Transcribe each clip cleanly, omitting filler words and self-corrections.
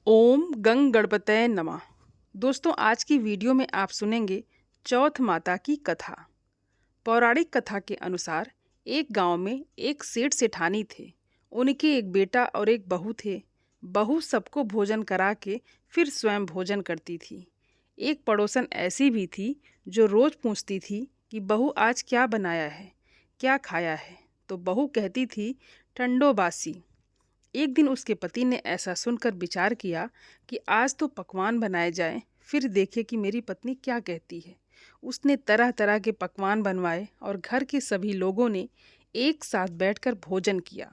ओम गंग गणपतये नमः। दोस्तों, आज की वीडियो में आप सुनेंगे चौथ माता की कथा। पौराणिक कथा के अनुसार एक गांव में एक सेठ सेठानी थे। उनके एक बेटा और एक बहू थे। बहू सबको भोजन करा के फिर स्वयं भोजन करती थी। एक पड़ोसन ऐसी भी थी जो रोज पूछती थी कि बहू आज क्या बनाया है, क्या खाया है। तो बहू कहती थी ठंडो बासी। एक दिन उसके पति ने ऐसा सुनकर विचार किया कि आज तो पकवान बनाए जाएं, फिर देखे कि मेरी पत्नी क्या कहती है। उसने तरह तरह के पकवान बनवाए और घर के सभी लोगों ने एक साथ बैठकर भोजन किया।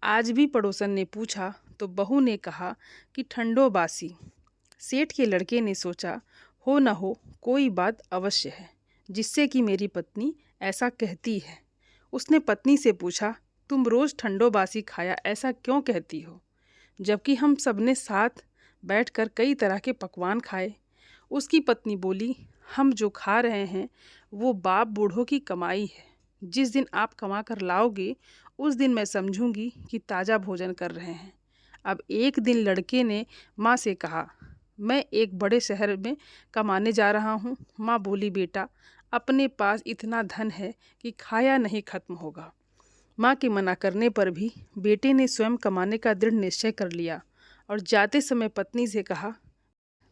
आज भी पड़ोसन ने पूछा तो बहू ने कहा कि ठंडो बासी। सेठ के लड़के ने सोचा, हो न हो कोई बात अवश्य है जिससे कि मेरी पत्नी ऐसा कहती है। उसने पत्नी से पूछा, तुम रोज़ ठंडो बासी खाया ऐसा क्यों कहती हो, जबकि हम सबने साथ बैठकर कई तरह के पकवान खाए। उसकी पत्नी बोली, हम जो खा रहे हैं वो बाप बूढ़ों की कमाई है। जिस दिन आप कमा कर लाओगे उस दिन मैं समझूंगी कि ताज़ा भोजन कर रहे हैं। अब एक दिन लड़के ने माँ से कहा, मैं एक बड़े शहर में कमाने जा रहा हूँ। माँ बोली, बेटा अपने पास इतना धन है कि खाया नहीं खत्म होगा। माँ के मना करने पर भी बेटे ने स्वयं कमाने का दृढ़ निश्चय कर लिया और जाते समय पत्नी से कहा,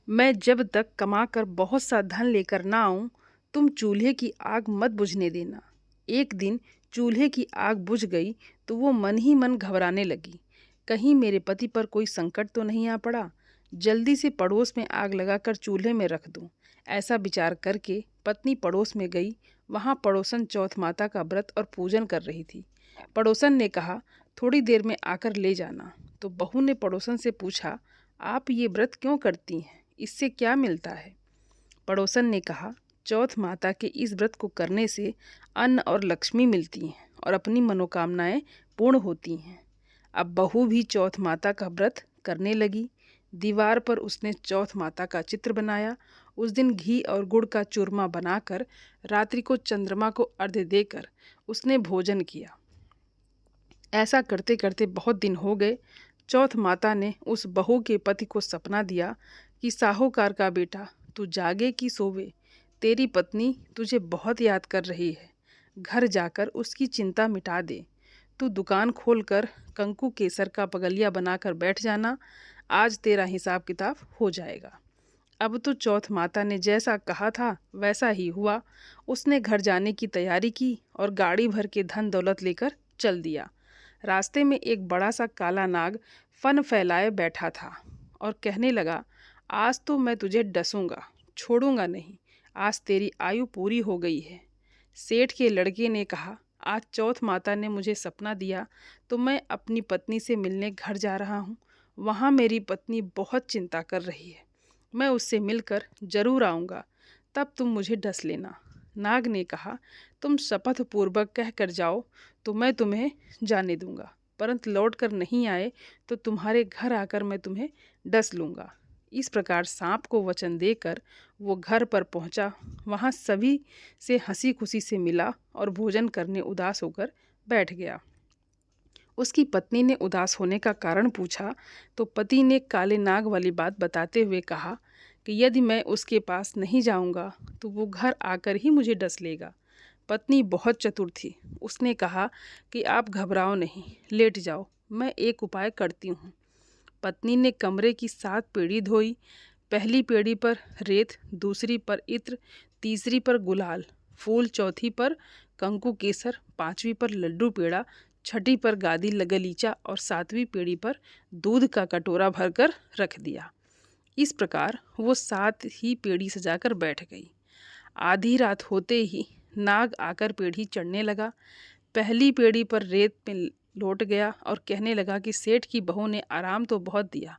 मैं जब तक कमा कर बहुत सा धन लेकर ना आऊँ तुम चूल्हे की आग मत बुझने देना। एक दिन चूल्हे की आग बुझ गई तो वो मन ही मन घबराने लगी, कहीं मेरे पति पर कोई संकट तो नहीं आ पड़ा। जल्दी से पड़ोस में आग लगाकर चूल्हे में रख दूं। ऐसा विचार करके पत्नी पड़ोस में गई। वहाँ पड़ोसन चौथ माता का व्रत और पूजन कर रही थी। पड़ोसन ने कहा, थोड़ी देर में आकर ले जाना। तो बहू ने पड़ोसन से पूछा, आप ये व्रत क्यों करती हैं, इससे क्या मिलता है। पड़ोसन ने कहा, चौथ माता के इस व्रत को करने से अन्न और लक्ष्मी मिलती हैं और अपनी मनोकामनाएं पूर्ण होती हैं। अब बहू भी चौथ माता का व्रत करने लगी। दीवार पर उसने चौथ माता का चित्र बनाया। उस दिन घी और गुड़ का चूरमा बनाकर रात्रि को चंद्रमा को अर्घ्य देकर उसने भोजन किया। ऐसा करते करते बहुत दिन हो गए। चौथ माता ने उस बहू के पति को सपना दिया कि साहूकार का बेटा तू जागे कि सोवे, तेरी पत्नी तुझे बहुत याद कर रही है। घर जाकर उसकी चिंता मिटा दे। तू दुकान खोलकर कंकु केसर का पगलिया बनाकर बैठ जाना। आज तेरा हिसाब किताब हो जाएगा। अब तो चौथ माता ने जैसा कहा था वैसा ही हुआ। उसने घर जाने की तैयारी की और गाड़ी भर के धन दौलत लेकर चल दिया। रास्ते में एक बड़ा सा काला नाग फन फैलाए बैठा था और कहने लगा, आज तो मैं तुझे डसूंगा, छोड़ूंगा नहीं। आज तेरी आयु पूरी हो गई है। सेठ के लड़के ने कहा, आज चौथ माता ने मुझे सपना दिया तो मैं अपनी पत्नी से मिलने घर जा रहा हूँ। वहाँ मेरी पत्नी बहुत चिंता कर रही है। मैं उससे मिलकर जरूर आऊँगा, तब तुम मुझे डस लेना। नाग ने कहा, तुम शपथ पूर्वक कह कर जाओ तो मैं तुम्हें जाने दूंगा, परंतु लौट कर नहीं आए तो तुम्हारे घर आकर मैं तुम्हें डस लूँगा। इस प्रकार सांप को वचन देकर वो घर पर पहुंचा। वहां सभी से हंसी खुशी से मिला और भोजन करने उदास होकर बैठ गया। उसकी पत्नी ने उदास होने का कारण पूछा तो पति ने काले नाग वाली बात बताते हुए कहा कि यदि मैं उसके पास नहीं जाऊंगा तो वो घर आकर ही मुझे डस लेगा। पत्नी बहुत चतुर थी। उसने कहा कि आप घबराओ नहीं, लेट जाओ, मैं एक उपाय करती हूँ। पत्नी ने कमरे की 7 पेड़ी धोई। पहली पेड़ी पर रेत, दूसरी पर इत्र, तीसरी पर गुलाल फूल, चौथी पर कंकु केसर, 5वीं पर लड्डू पेड़ा, छठी पर गादी गलीचा और 7वीं पेड़ी पर दूध का कटोरा भरकर रख दिया। इस प्रकार वो 7 ही पेड़ी सजाकर बैठ गई। आधी रात होते ही नाग आकर पेड़ी चढ़ने लगा। पहली पेड़ी पर रेत में लौट गया और कहने लगा कि सेठ की बहू ने आराम तो बहुत दिया,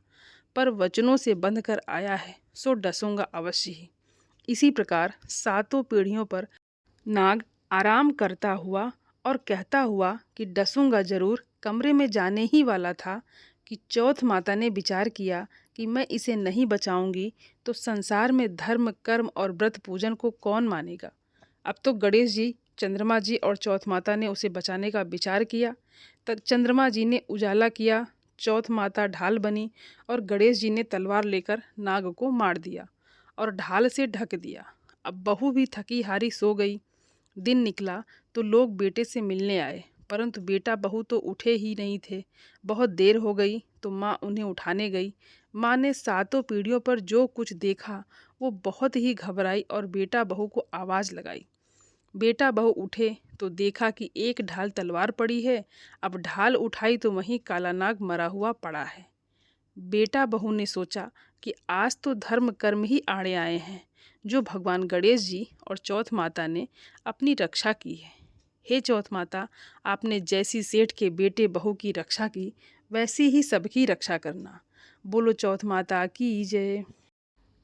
पर वचनों से बंध कर आया है सो डसूंगा अवश्य ही। इसी प्रकार 7 पीढ़ियों पर नाग आराम करता हुआ और कहता हुआ कि डसूंगा जरूर कमरे में जाने ही वाला था कि चौथ माता ने विचार किया कि मैं इसे नहीं बचाऊंगी तो संसार में धर्म, कर्म और व्रत पूजन को कौन मानेगा। अब तो गणेश जी, चंद्रमा जी और चौथ माता ने उसे बचाने का विचार किया। तब चंद्रमा जी ने उजाला किया, चौथ माता ढाल बनी और गणेश जी ने तलवार लेकर नाग को मार दिया और ढाल से ढक दिया। अब बहू भी थकी हारी सो गई। दिन निकला तो लोग बेटे से मिलने आए, परंतु बेटा बहू तो उठे ही नहीं थे। बहुत देर हो गई तो माँ उन्हें उठाने गई। माँ ने 7 पीढ़ियों पर जो कुछ देखा वो बहुत ही घबराई और बेटा बहू को आवाज़ लगाई। बेटा बहू उठे तो देखा कि एक ढाल तलवार पड़ी है। अब ढाल उठाई तो वहीं काला नाग मरा हुआ पड़ा है। बेटा बहू ने सोचा कि आज तो धर्म कर्म ही आड़े आए हैं, जो भगवान गणेश जी और चौथ माता ने अपनी रक्षा की है। हे चौथ माता, आपने जैसी सेठ के बेटे बहू की रक्षा की, वैसी ही सबकी रक्षा करना। बोलो चौथ माता की जय।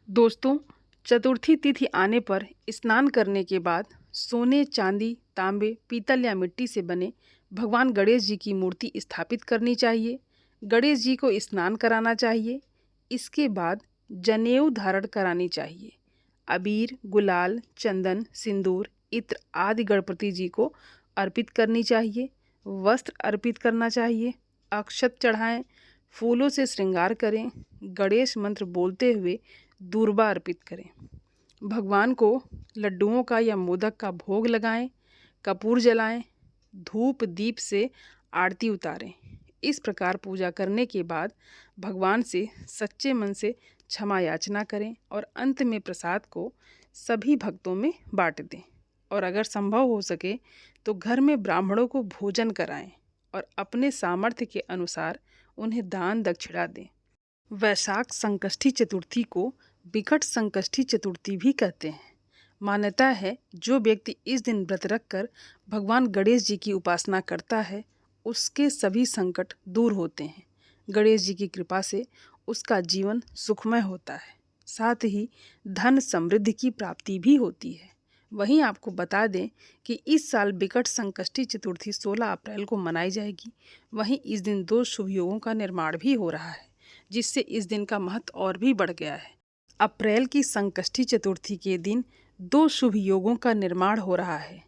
दोस्तों, चतुर्थी तिथि आने पर स्नान करने के बाद सोने, चांदी, तांबे, पीतल या मिट्टी से बने भगवान गणेश जी की मूर्ति स्थापित करनी चाहिए। गणेश जी को स्नान कराना चाहिए। इसके बाद जनेऊ धारण करानी चाहिए। अबीर, गुलाल, चंदन, सिंदूर, इत्र आदि गणपति जी को अर्पित करनी चाहिए। वस्त्र अर्पित करना चाहिए। अक्षत चढ़ाएं, फूलों से श्रृंगार करें। गणेश मंत्र बोलते हुए दूर्बा अर्पित करें। भगवान को लड्डुओं का या मोदक का भोग लगाएं। कपूर जलाएं। धूप दीप से आरती उतारें। इस प्रकार पूजा करने के बाद भगवान से सच्चे मन से क्षमा याचना करें और अंत में प्रसाद को सभी भक्तों में बांट दें। और अगर संभव हो सके तो घर में ब्राह्मणों को भोजन कराएं और अपने सामर्थ्य के अनुसार उन्हें दान दक्षिणा दें। वैशाख संकष्टी चतुर्थी को विकट संकष्टी चतुर्थी भी कहते हैं। मान्यता है जो व्यक्ति इस दिन व्रत रखकर भगवान गणेश जी की उपासना करता है उसके सभी संकट दूर होते हैं। गणेश जी की कृपा से उसका जीवन सुखमय होता है, साथ ही धन समृद्धि की प्राप्ति भी होती है। वहीं आपको बता दें कि इस साल विकट संकष्टी चतुर्थी 16 अप्रैल को मनाई जाएगी। वहीं इस दिन 2 शुभ योगों का निर्माण भी हो रहा है, जिससे इस दिन का महत्व और भी बढ़ गया है। अप्रैल की संकष्टी चतुर्थी के दिन 2 शुभ योगों का निर्माण हो रहा है।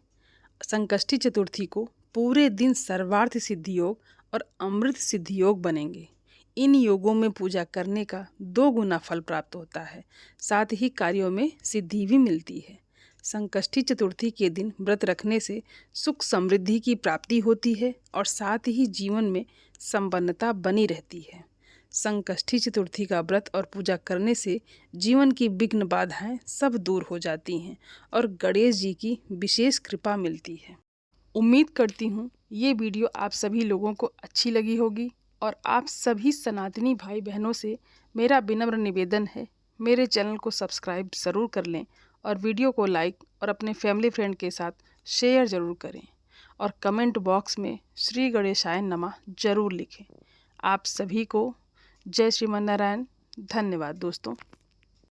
संकष्टी चतुर्थी को पूरे दिन सर्वार्थ सिद्धि योग और अमृत सिद्धि योग बनेंगे। इन योगों में पूजा करने का 2 गुना फल प्राप्त होता है, साथ ही कार्यों में सिद्धि भी मिलती है। संकष्टी चतुर्थी के दिन व्रत रखने से सुख समृद्धि की प्राप्ति होती है और साथ ही जीवन में संपन्नता बनी रहती है। संकष्टी चतुर्थी का व्रत और पूजा करने से जीवन की विघ्न बाधाएं सब दूर हो जाती हैं और गणेश जी की विशेष कृपा मिलती है। उम्मीद करती हूँ ये वीडियो आप सभी लोगों को अच्छी लगी होगी और आप सभी सनातनी भाई बहनों से मेरा विनम्र निवेदन है, मेरे चैनल को सब्सक्राइब ज़रूर कर लें और वीडियो को लाइक और अपने फैमिली फ्रेंड के साथ शेयर ज़रूर करें और कमेंट बॉक्स में श्री गणेशाय नमः ज़रूर लिखें। आप सभी को जय श्रीमन नारायण। धन्यवाद दोस्तों।